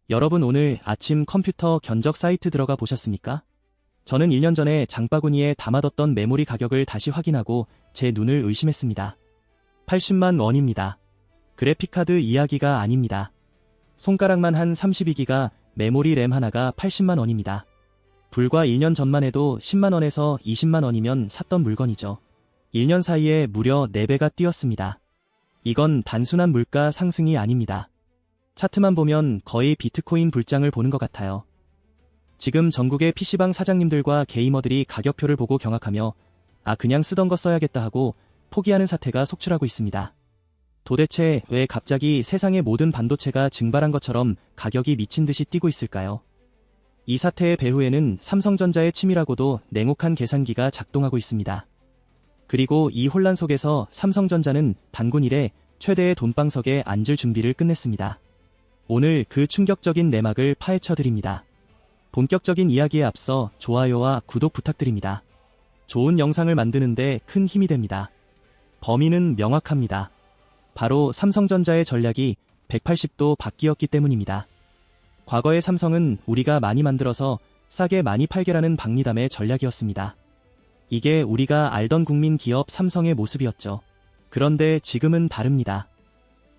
여러분 오늘 아침 컴퓨터 견적 사이트 들어가 보셨습니까? 저는 1년 전에 장바구니에 담아뒀던 메모리 가격을 다시 확인하고 제 눈을 의심했습니다. 80만 원입니다. 그래픽카드 이야기가 아닙니다. 손가락만 한 32기가 메모리 램 하나가 80만 원입니다. 불과 1년 전만 해도 10만 원에서 20만 원이면 샀던 물건이죠. 1년 사이에 무려 4배가 뛰었습니다. 이건 단순한 물가 상승이 아닙니다. 차트만 보면 거의 비트코인 불장을 보는 것 같아요. 지금 전국의 PC방 사장님들과 게이머들이 가격표를 보고 경악하며 그냥 쓰던 거 써야겠다 하고 포기하는 사태가 속출하고 있습니다. 도대체 왜 갑자기 세상의 모든 반도체가 증발한 것처럼 가격이 미친 듯이 뛰고 있을까요? 이 사태의 배후에는 삼성전자의 치밀하고도 냉혹한 계산기가 작동하고 있습니다. 그리고 이 혼란 속에서 삼성전자는 단군 이래 최대의 돈방석에 앉을 준비를 끝냈습니다. 오늘 그 충격적인 내막을 파헤쳐드립니다. 본격적인 이야기에 앞서 좋아요와 구독 부탁드립니다. 좋은 영상을 만드는데 큰 힘이 됩니다. 범인은 명확합니다. 바로 삼성전자의 전략이 180도 바뀌었기 때문입니다. 과거의 삼성은 우리가 많이 만들어서 싸게 많이 팔게라는 박리담의 전략이었습니다. 이게 우리가 알던 국민 기업 삼성의 모습이었죠. 그런데 지금은 다릅니다.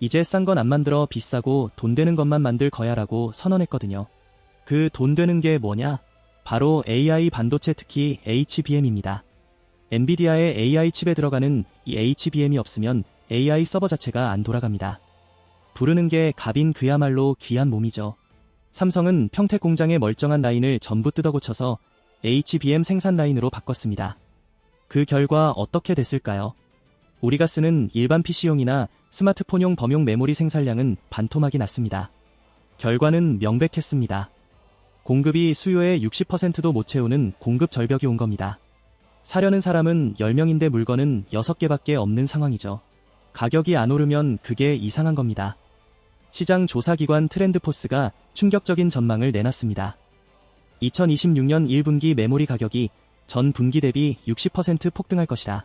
이제 싼 건 안 만들어 비싸고 돈 되는 것만 만들 거야라고 선언했거든요. 그 돈 되는 게 뭐냐? 바로 AI 반도체, 특히 HBM입니다. 엔비디아의 AI 칩에 들어가는 이 HBM이 없으면 AI 서버 자체가 안 돌아갑니다. 부르는 게 값인 그야말로 귀한 몸이죠. 삼성은 평택 공장의 멀쩡한 라인을 전부 뜯어고쳐서 HBM 생산 라인으로 바꿨습니다. 그 결과 어떻게 됐을까요? 우리가 쓰는 일반 PC용이나 스마트폰용 범용 메모리 생산량은 반토막이 났습니다. 결과는 명백했습니다. 공급이 수요의 60%도 못 채우는 공급 절벽이 온 겁니다. 사려는 사람은 10명인데 물건은 6개밖에 없는 상황이죠. 가격이 안 오르면 그게 이상한 겁니다. 시장 조사기관 트렌드포스가 충격적인 전망을 내놨습니다. 2026년 1분기 메모리 가격이 전 분기 대비 60% 폭등할 것이다.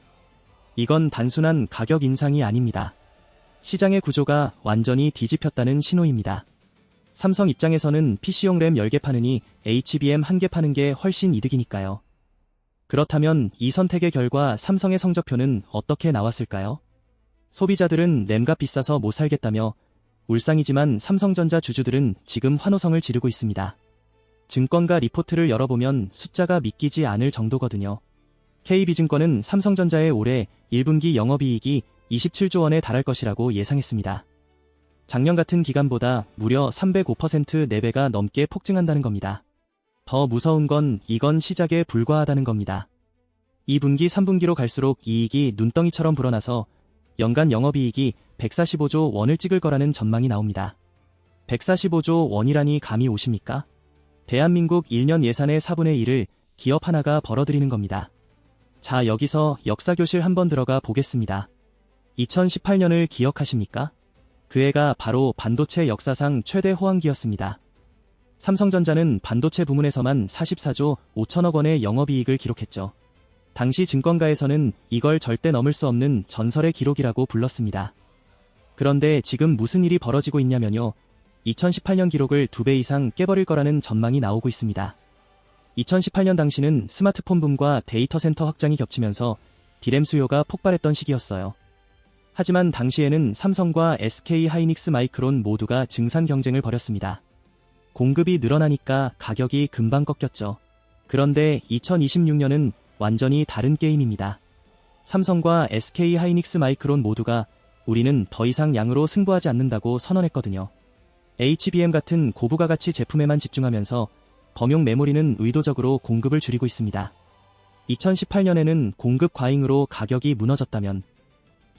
이건 단순한 가격 인상이 아닙니다. 시장의 구조가 완전히 뒤집혔다는 신호입니다. 삼성 입장에서는 PC용 램 10개 파느니 HBM 1개 파는 게 훨씬 이득이니까요. 그렇다면 이 선택의 결과 삼성의 성적표는 어떻게 나왔을까요? 소비자들은 램값 비싸서 못 살겠다며 울상이지만 삼성전자 주주들은 지금 환호성을 지르고 있습니다. 증권가 리포트를 열어보면 숫자가 믿기지 않을 정도거든요. KB증권은 삼성전자의 올해 1분기 영업이익이 27조 원에 달할 것이라고 예상했습니다. 작년 같은 기간보다 무려 305% 4배가 넘게 폭증한다는 겁니다. 더 무서운 건 이건 시작에 불과하다는 겁니다. 2분기 3분기로 갈수록 이익이 눈덩이처럼 불어나서 연간 영업이익이 145조 원을 찍을 거라는 전망이 나옵니다. 145조 원이라니 감이 오십니까? 대한민국 1년 예산의 4분의 1을 기업 하나가 벌어들이는 겁니다. 자, 여기서 역사교실 한번 들어가 보겠습니다. 2018년을 기억하십니까? 그 해가 바로 반도체 역사상 최대 호황기였습니다. 삼성전자는 반도체 부문에서만 44조 5천억 원의 영업이익을 기록했죠. 당시 증권가에서는 이걸 절대 넘을 수 없는 전설의 기록이라고 불렀습니다. 그런데 지금 무슨 일이 벌어지고 있냐면요. 2018년 기록을 2배 이상 깨버릴 거라는 전망이 나오고 있습니다. 2018년 당시는 스마트폰 붐과 데이터 센터 확장이 겹치면서 디램 수요가 폭발했던 시기였어요. 하지만 당시에는 삼성과 SK 하이닉스 마이크론 모두가 증산 경쟁을 벌였습니다. 공급이 늘어나니까 가격이 금방 꺾였죠. 그런데 2026년은 완전히 다른 게임입니다. 삼성과 SK 하이닉스 마이크론 모두가 우리는 더 이상 양으로 승부하지 않는다고 선언했거든요. HBM 같은 고부가가치 제품에만 집중하면서 범용 메모리는 의도적으로 공급을 줄이고 있습니다. 2018년에는 공급 과잉으로 가격이 무너졌다면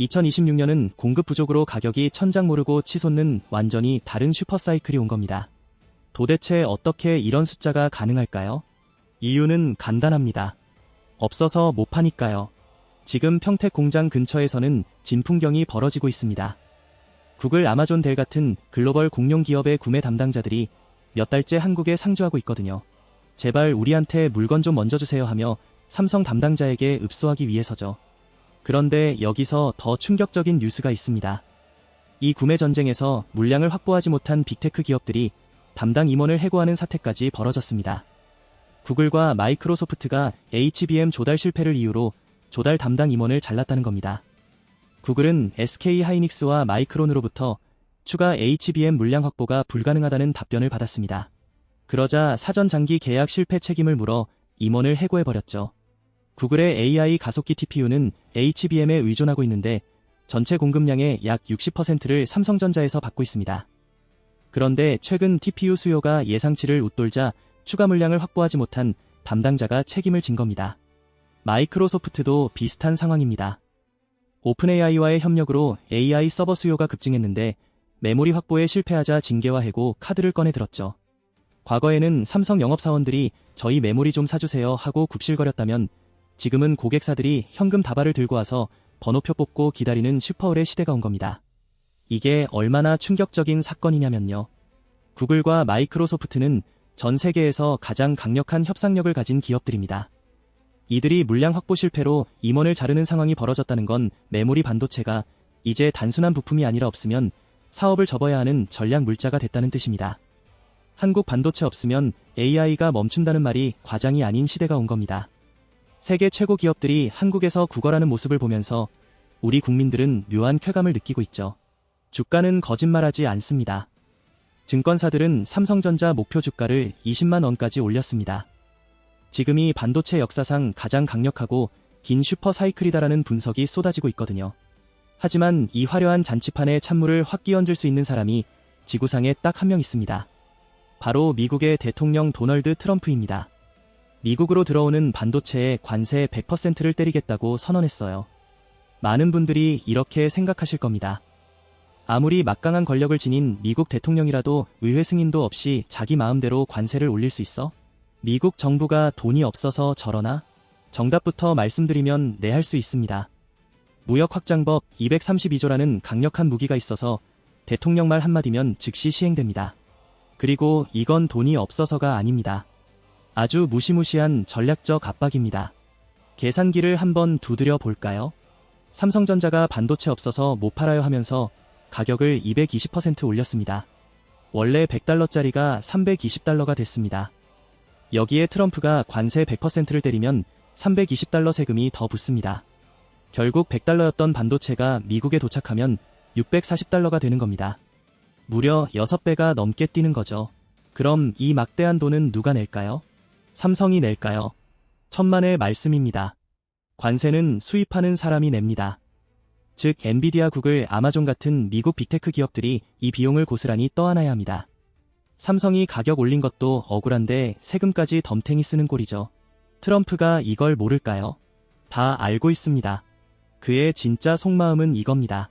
2026년은 공급 부족으로 가격이 천장 모르고 치솟는 완전히 다른 슈퍼사이클이 온 겁니다. 도대체 어떻게 이런 숫자가 가능할까요? 이유는 간단합니다. 없어서 못 파니까요. 지금 평택 공장 근처에서는 진풍경이 벌어지고 있습니다. 구글, 아마존, 델 같은 글로벌 공룡 기업의 구매 담당자들이 몇 달째 한국에 상주하고 있거든요. 제발 우리한테 물건 좀 먼저 주세요 하며 삼성 담당자에게 읍소하기 위해서죠. 그런데 여기서 더 충격적인 뉴스가 있습니다. 이 구매 전쟁에서 물량을 확보하지 못한 빅테크 기업들이 담당 임원을 해고하는 사태까지 벌어졌습니다. 구글과 마이크로소프트가 HBM 조달 실패를 이유로 조달 담당 임원을 잘랐다는 겁니다. 구글은 SK 하이닉스와 마이크론으로부터 추가 HBM 물량 확보가 불가능하다는 답변을 받았습니다. 그러자 사전 장기 계약 실패 책임을 물어 임원을 해고해버렸죠. 구글의 AI 가속기 TPU는 HBM에 의존하고 있는데 전체 공급량의 약 60%를 삼성전자에서 받고 있습니다. 그런데 최근 TPU 수요가 예상치를 웃돌자 추가 물량을 확보하지 못한 담당자가 책임을 진 겁니다. 마이크로소프트도 비슷한 상황입니다. 오픈AI와의 협력으로 AI 서버 수요가 급증했는데 메모리 확보에 실패하자 징계와 해고 카드를 꺼내 들었죠. 과거에는 삼성 영업사원들이 저희 메모리 좀 사주세요 하고 굽실거렸다면 지금은 고객사들이 현금 다발을 들고 와서 번호표 뽑고 기다리는 슈퍼을의 시대가 온 겁니다. 이게 얼마나 충격적인 사건이냐면요. 구글과 마이크로소프트는 전 세계에서 가장 강력한 협상력을 가진 기업들입니다. 이들이 물량 확보 실패로 임원을 자르는 상황이 벌어졌다는 건 메모리 반도체가 이제 단순한 부품이 아니라 없으면 사업을 접어야 하는 전략 물자가 됐다는 뜻입니다. 한국 반도체 없으면 AI가 멈춘다는 말이 과장이 아닌 시대가 온 겁니다. 세계 최고 기업들이 한국에서 구걸하는 모습을 보면서 우리 국민들은 묘한 쾌감을 느끼고 있죠. 주가는 거짓말하지 않습니다. 증권사들은 삼성전자 목표 주가를 20만 원까지 올렸습니다. 지금이 반도체 역사상 가장 강력하고 긴 슈퍼 사이클이다라는 분석이 쏟아지고 있거든요. 하지만 이 화려한 잔치판에 찬물을 확 끼얹을 수 있는 사람이 지구상에 딱 한 명 있습니다. 바로 미국의 대통령 도널드 트럼프입니다. 미국으로 들어오는 반도체에 관세 100%를 때리겠다고 선언했어요. 많은 분들이 이렇게 생각하실 겁니다. 아무리 막강한 권력을 지닌 미국 대통령이라도 의회 승인도 없이 자기 마음대로 관세를 올릴 수 있어? 미국 정부가 돈이 없어서 저러나? 정답부터 말씀드리면 네, 할 수 있습니다. 무역확장법 232조라는 강력한 무기가 있어서 대통령 말 한마디면 즉시 시행됩니다. 그리고 이건 돈이 없어서가 아닙니다. 아주 무시무시한 전략적 압박입니다. 계산기를 한번 두드려 볼까요? 삼성전자가 반도체 없어서 못 팔아요 하면서 가격을 220% 올렸습니다. 원래 100달러짜리가 320달러가 됐습니다. 여기에 트럼프가 관세 100%를 때리면 320달러 세금이 더 붙습니다. 결국 100달러였던 반도체가 미국에 도착하면 640달러가 되는 겁니다. 무려 6배가 넘게 뛰는 거죠. 그럼 이 막대한 돈은 누가 낼까요? 삼성이 낼까요? 천만의 말씀입니다. 관세는 수입하는 사람이 냅니다. 즉 엔비디아, 구글, 아마존 같은 미국 빅테크 기업들이 이 비용을 고스란히 떠안아야 합니다. 삼성이 가격 올린 것도 억울한데 세금까지 덤탱이 쓰는 꼴이죠. 트럼프가 이걸 모를까요? 다 알고 있습니다. 그의 진짜 속마음은 이겁니다.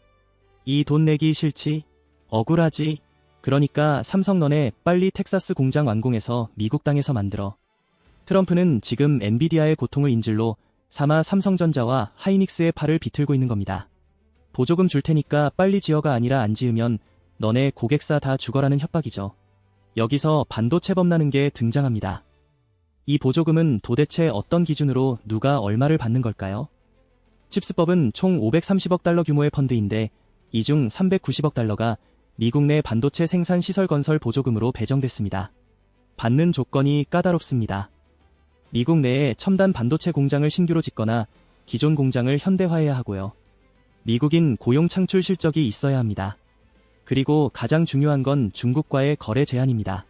이 돈 내기 싫지? 억울하지? 그러니까 삼성 너네 빨리 텍사스 공장 완공해서 미국 땅에서 만들어. 트럼프는 지금 엔비디아의 고통을 인질로 삼아 삼성전자와 하이닉스의 팔을 비틀고 있는 겁니다. 보조금 줄 테니까 빨리 지어가 아니라 안 지으면 너네 고객사 다 죽어라는 협박이죠. 여기서 반도체 법라는 게 등장합니다. 이 보조금은 도대체 어떤 기준으로 누가 얼마를 받는 걸까요? 칩스법은 총 530억 달러 규모의 펀드인데 이 중 390억 달러가 미국 내 반도체 생산 시설 건설 보조금으로 배정됐습니다. 받는 조건이 까다롭습니다. 미국 내에 첨단 반도체 공장을 신규로 짓거나 기존 공장을 현대화해야 하고요. 미국인 고용 창출 실적이 있어야 합니다. 그리고 가장 중요한 건 중국과의 거래 제한입니다.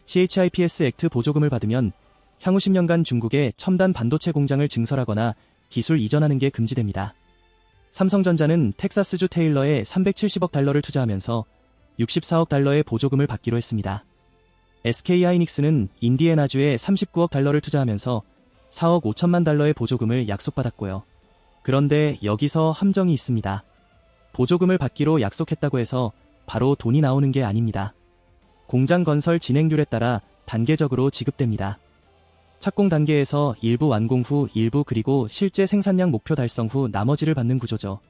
CHIPS 액트 보조금을 받으면 향후 10년간 중국에 첨단 반도체 공장을 증설하거나 기술 이전하는 게 금지됩니다. 삼성전자는 텍사스주 테일러에 370억 달러를 투자하면서 64억 달러의 보조금을 받기로 했습니다. SK 하이닉스는 인디애나주에 39억 달러를 투자하면서 4억 5천만 달러의 보조금을 약속받았고요. 그런데 여기서 함정이 있습니다. 보조금을 받기로 약속했다고 해서 바로 돈이 나오는 게 아닙니다. 공장 건설 진행률에 따라 단계적으로 지급됩니다. 착공 단계에서 일부 완공 후 일부, 그리고 실제 생산량 목표 달성 후 나머지를 받는 구조죠.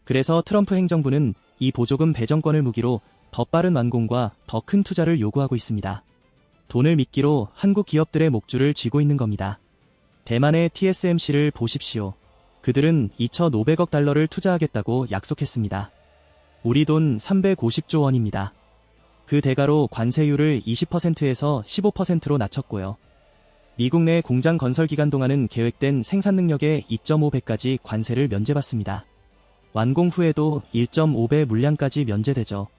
그래서 트럼프 행정부는 이 보조금 배정권을 무기로 더 빠른 완공과 더 큰 투자를 요구하고 있습니다. 돈을 미끼로 한국 기업들의 목줄을 쥐고 있는 겁니다. 대만의 TSMC를 보십시오. 그들은 2,500억 달러를 투자하겠다고 약속했습니다. 우리 돈 350조 원입니다. 그 대가로 관세율을 20%에서 15%로 낮췄고요. 미국 내 공장 건설 기간 동안은 계획된 생산 능력의 2.5배까지 관세를 면제받습니다. 완공 후에도 1.5배 물량까지 면제되죠.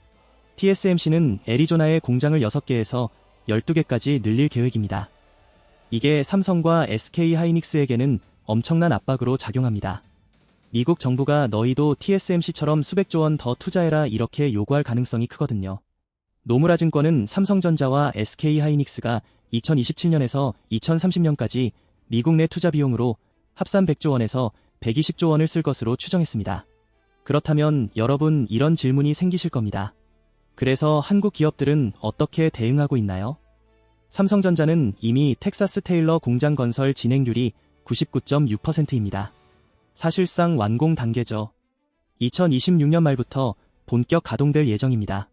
TSMC는 애리조나의 공장을 6개에서 12개까지 늘릴 계획입니다. 이게 삼성과 SK 하이닉스에게는 엄청난 압박으로 작용합니다. 미국 정부가 너희도 TSMC처럼 수백조 원 더 투자해라 이렇게 요구할 가능성이 크거든요. 노무라 증권은 삼성전자와 SK 하이닉스가 2027년에서 2030년까지 미국 내 투자 비용으로 합산 100조 원에서 120조 원을 쓸 것으로 추정했습니다. 그렇다면 여러분 이런 질문이 생기실 겁니다. 그래서 한국 기업들은 어떻게 대응하고 있나요? 삼성전자는 이미 텍사스 테일러 공장 건설 진행률이 99.6%입니다. 사실상 완공 단계죠. 2026년 말부터 본격 가동될 예정입니다.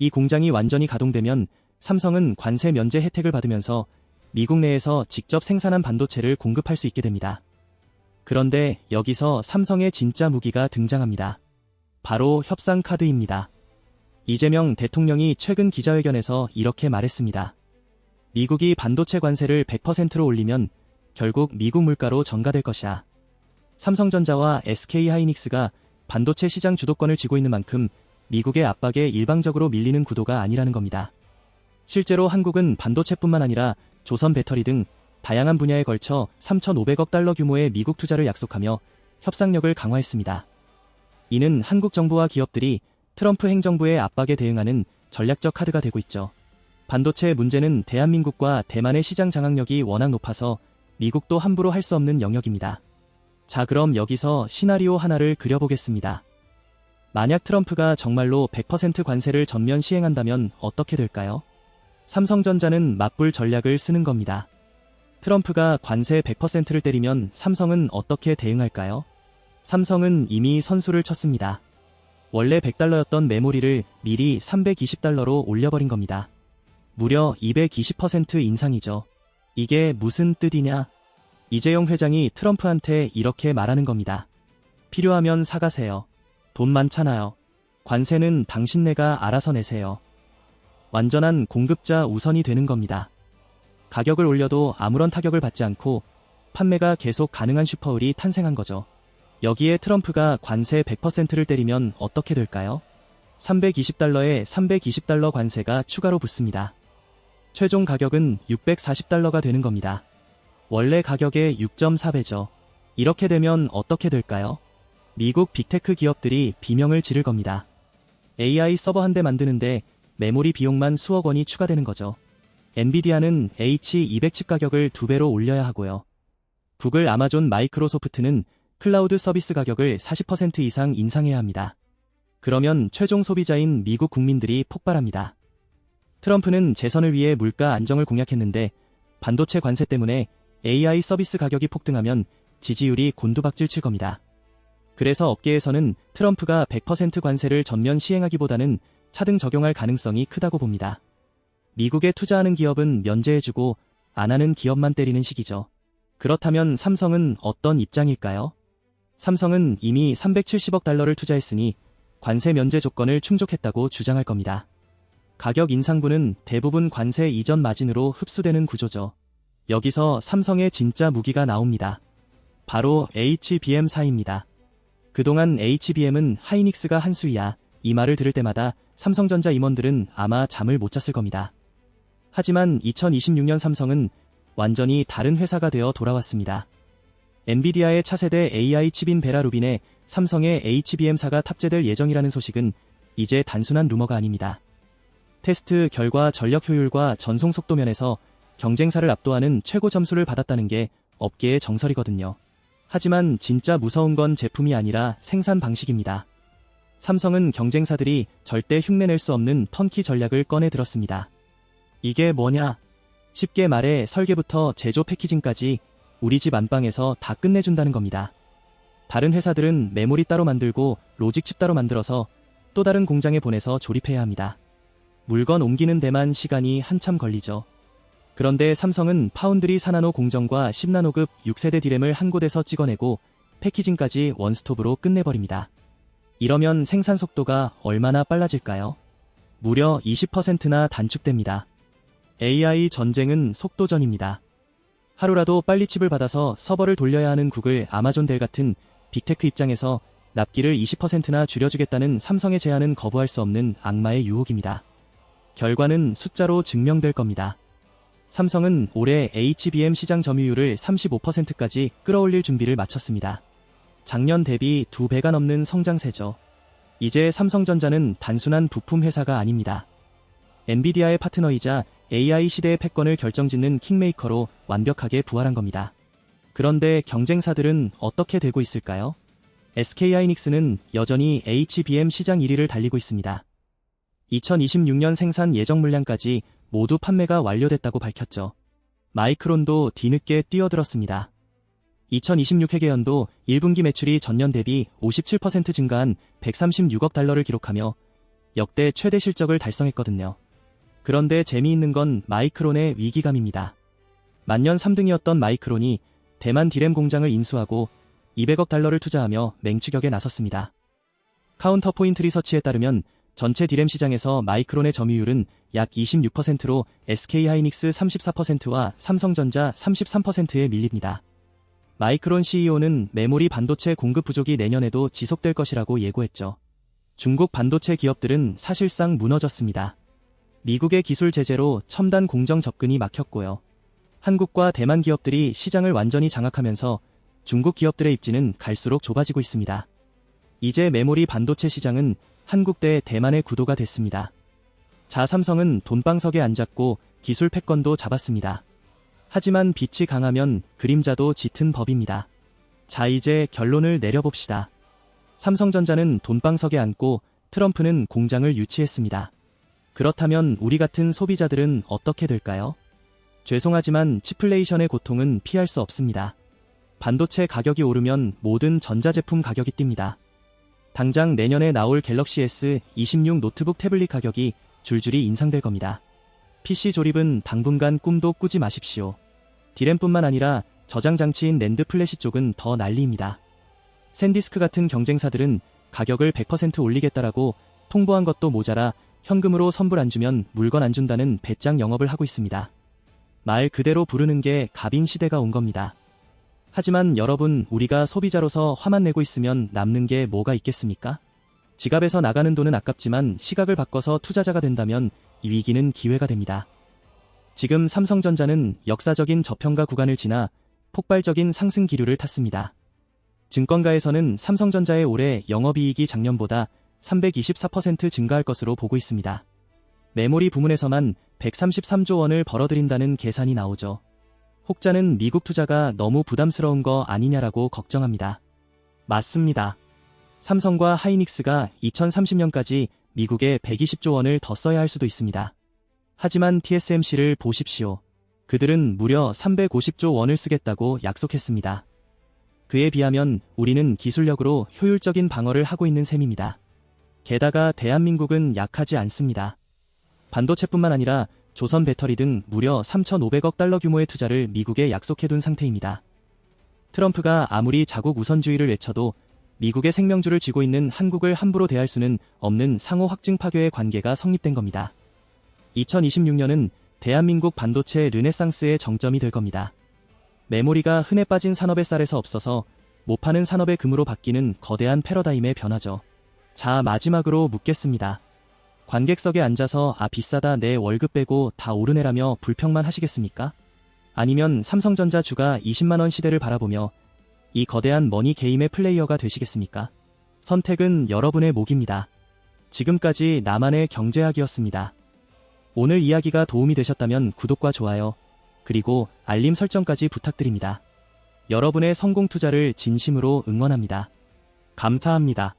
이 공장이 완전히 가동되면 삼성은 관세 면제 혜택을 받으면서 미국 내에서 직접 생산한 반도체를 공급할 수 있게 됩니다. 그런데 여기서 삼성의 진짜 무기가 등장합니다. 바로 협상 카드입니다. 이재명 대통령이 최근 기자회견에서 이렇게 말했습니다. 미국이 반도체 관세를 100%로 올리면 결국 미국 물가로 전가될 것이다. 삼성전자와 SK 하이닉스가 반도체 시장 주도권을 쥐고 있는 만큼 미국의 압박에 일방적으로 밀리는 구도가 아니라는 겁니다. 실제로 한국은 반도체뿐만 아니라 조선 배터리 등 다양한 분야에 걸쳐 3,500억 달러 규모의 미국 투자를 약속하며 협상력을 강화했습니다. 이는 한국 정부와 기업들이 트럼프 행정부의 압박에 대응하는 전략적 카드가 되고 있죠. 반도체 문제는 대한민국과 대만의 시장 장악력이 워낙 높아서 미국도 함부로 할 수 없는 영역입니다. 자, 그럼 여기서 시나리오 하나를 그려보겠습니다. 만약 트럼프가 정말로 100% 관세를 전면 시행한다면 어떻게 될까요? 삼성전자는 맞불 전략을 쓰는 겁니다. 트럼프가 관세 100%를 때리면 삼성은 어떻게 대응할까요? 삼성은 이미 선수를 쳤습니다. 원래 100달러였던 메모리를 미리 320달러로 올려버린 겁니다. 무려 220% 인상이죠. 이게 무슨 뜻이냐? 이재용 회장이 트럼프한테 이렇게 말하는 겁니다. 필요하면 사가세요. 돈 많잖아요. 관세는 당신네가 알아서 내세요. 완전한 공급자 우선이 되는 겁니다. 가격을 올려도 아무런 타격을 받지 않고 판매가 계속 가능한 슈퍼을이 탄생한 거죠. 여기에 트럼프가 관세 100%를 때리면 어떻게 될까요? 320달러에 320달러 관세가 추가로 붙습니다. 최종 가격은 640달러가 되는 겁니다. 원래 가격의 6.4배죠. 이렇게 되면 어떻게 될까요? 미국 빅테크 기업들이 비명을 지를 겁니다. AI 서버 한 대 만드는데 메모리 비용만 수억 원이 추가되는 거죠. 엔비디아는 H200 칩 가격을 2배로 올려야 하고요. 구글, 아마존, 마이크로소프트는 클라우드 서비스 가격을 40% 이상 인상해야 합니다. 그러면 최종 소비자인 미국 국민들이 폭발합니다. 트럼프는 재선을 위해 물가 안정을 공약했는데 반도체 관세 때문에 AI 서비스 가격이 폭등하면 지지율이 곤두박질 칠 겁니다. 그래서 업계에서는 트럼프가 100% 관세를 전면 시행하기보다는 차등 적용할 가능성이 크다고 봅니다. 미국에 투자하는 기업은 면제해주고 안 하는 기업만 때리는 식이죠. 그렇다면 삼성은 어떤 입장일까요? 삼성은 이미 370억 달러를 투자했으니 관세 면제 조건을 충족했다고 주장할 겁니다. 가격 인상분은 대부분 관세 이전 마진으로 흡수되는 구조죠. 여기서 삼성의 진짜 무기가 나옵니다. 바로 HBM4입니다. 그동안 HBM은 하이닉스가 한 수이야. 이 말을 들을 때마다 삼성전자 임원들은 아마 잠을 못 잤을 겁니다. 하지만 2026년 삼성은 완전히 다른 회사가 되어 돌아왔습니다. 엔비디아의 차세대 AI 칩인 베라루빈에 삼성의 HBM4가 탑재될 예정이라는 소식은 이제 단순한 루머가 아닙니다. 테스트 결과 전력 효율과 전송 속도 면에서 경쟁사를 압도하는 최고 점수를 받았다는 게 업계의 정설이거든요. 하지만 진짜 무서운 건 제품이 아니라 생산 방식입니다. 삼성은 경쟁사들이 절대 흉내낼 수 없는 턴키 전략을 꺼내 들었습니다. 이게 뭐냐? 쉽게 말해 설계부터 제조 패키징까지 우리 집 안방에서 다 끝내준다는 겁니다. 다른 회사들은 메모리 따로 만들고 로직 칩 따로 만들어서 또 다른 공장에 보내서 조립해야 합니다. 물건 옮기는 데만 시간이 한참 걸리죠. 그런데 삼성은 파운드리 4나노 공정과 10나노급 6세대 디램을 한 곳에서 찍어내고 패키징까지 원스톱으로 끝내버립니다. 이러면 생산 속도가 얼마나 빨라질까요? 무려 20%나 단축됩니다. AI 전쟁은 속도전입니다. 하루라도 빨리 칩을 받아서 서버를 돌려야 하는 구글, 아마존, 델 같은 빅테크 입장에서 납기를 20%나 줄여주겠다는 삼성의 제안은 거부할 수 없는 악마의 유혹입니다. 결과는 숫자로 증명될 겁니다. 삼성은 올해 HBM 시장 점유율을 35%까지 끌어올릴 준비를 마쳤습니다. 작년 대비 2배가 넘는 성장세죠. 이제 삼성전자는 단순한 부품 회사가 아닙니다. 엔비디아의 파트너이자 AI 시대의 패권을 결정짓는 킹메이커로 완벽하게 부활한 겁니다. 그런데 경쟁사들은 어떻게 되고 있을까요? SK하이닉스는 여전히 HBM 시장 1위를 달리고 있습니다. 2026년 생산 예정 물량까지 모두 판매가 완료됐다고 밝혔죠. 마이크론도 뒤늦게 뛰어들었습니다. 2026 회계연도 1분기 매출이 전년 대비 57% 증가한 136억 달러를 기록하며 역대 최대 실적을 달성했거든요. 그런데 재미있는 건 마이크론의 위기감입니다. 만년 3등이었던 마이크론이 대만 디램 공장을 인수하고 200억 달러를 투자하며 맹추격에 나섰습니다. 카운터포인트 리서치에 따르면 전체 디램 시장에서 마이크론의 점유율은 약 26%로 SK하이닉스 34%와 삼성전자 33%에 밀립니다. 마이크론 CEO는 메모리 반도체 공급 부족이 내년에도 지속될 것이라고 예고했죠. 중국 반도체 기업들은 사실상 무너졌습니다. 미국의 기술 제재로 첨단 공정 접근이 막혔고요. 한국과 대만 기업들이 시장을 완전히 장악하면서 중국 기업들의 입지는 갈수록 좁아지고 있습니다. 이제 메모리 반도체 시장은 한국 대 대만의 구도가 됐습니다. 자, 삼성은 돈방석에 앉았고 기술 패권도 잡았습니다. 하지만 빛이 강하면 그림자도 짙은 법입니다. 자, 이제 결론을 내려봅시다. 삼성전자는 돈방석에 앉고 트럼프는 공장을 유치했습니다. 그렇다면 우리 같은 소비자들은 어떻게 될까요? 죄송하지만 치플레이션의 고통은 피할 수 없습니다. 반도체 가격이 오르면 모든 전자제품 가격이 뜁니다. 당장 내년에 나올 갤럭시 S26 노트북 태블릿 가격이 줄줄이 인상될 겁니다. PC 조립은 당분간 꿈도 꾸지 마십시오. 디램뿐만 아니라 저장 장치인 낸드 플래시 쪽은 더 난리입니다. 샌디스크 같은 경쟁사들은 가격을 100% 올리겠다라고 통보한 것도 모자라 현금으로 선불 안 주면 물건 안 준다는 배짱 영업을 하고 있습니다. 말 그대로 부르는 게 갑인 시대가 온 겁니다. 하지만 여러분, 우리가 소비자로서 화만 내고 있으면 남는 게 뭐가 있겠습니까? 지갑에서 나가는 돈은 아깝지만 시각을 바꿔서 투자자가 된다면 이 위기는 기회가 됩니다. 지금 삼성전자는 역사적인 저평가 구간을 지나 폭발적인 상승 기류를 탔습니다. 증권가에서는 삼성전자의 올해 영업이익이 작년보다 324% 증가할 것으로 보고 있습니다. 메모리 부문에서만 133조 원을 벌어들인다는 계산이 나오죠. 혹자는 미국 투자가 너무 부담스러운 거 아니냐라고 걱정합니다. 맞습니다. 삼성과 하이닉스가 2030년까지 미국에 120조 원을 더 써야 할 수도 있습니다. 하지만 TSMC를 보십시오. 그들은 무려 350조 원을 쓰겠다고 약속했습니다. 그에 비하면 우리는 기술력으로 효율적인 방어를 하고 있는 셈입니다. 게다가 대한민국은 약하지 않습니다. 반도체뿐만 아니라 조선 배터리 등 무려 3,500억 달러 규모의 투자를 미국에 약속해둔 상태입니다. 트럼프가 아무리 자국 우선주의를 외쳐도 미국의 생명줄을 쥐고 있는 한국을 함부로 대할 수는 없는 상호 확증 파괴의 관계가 성립된 겁니다. 2026년은 대한민국 반도체 르네상스의 정점이 될 겁니다. 메모리가 흔해 빠진 산업의 쌀에서 없어서 못 파는 산업의 금으로 바뀌는 거대한 패러다임의 변화죠. 자, 마지막으로 묻겠습니다. 관객석에 앉아서 비싸다, 내 월급 빼고 다 오르내라며 불평만 하시겠습니까? 아니면 삼성전자 주가 20만원 시대를 바라보며 이 거대한 머니 게임의 플레이어가 되시겠습니까? 선택은 여러분의 몫입니다. 지금까지 나만의 경제학이었습니다. 오늘 이야기가 도움이 되셨다면 구독과 좋아요, 그리고 알림 설정까지 부탁드립니다. 여러분의 성공 투자를 진심으로 응원합니다. 감사합니다.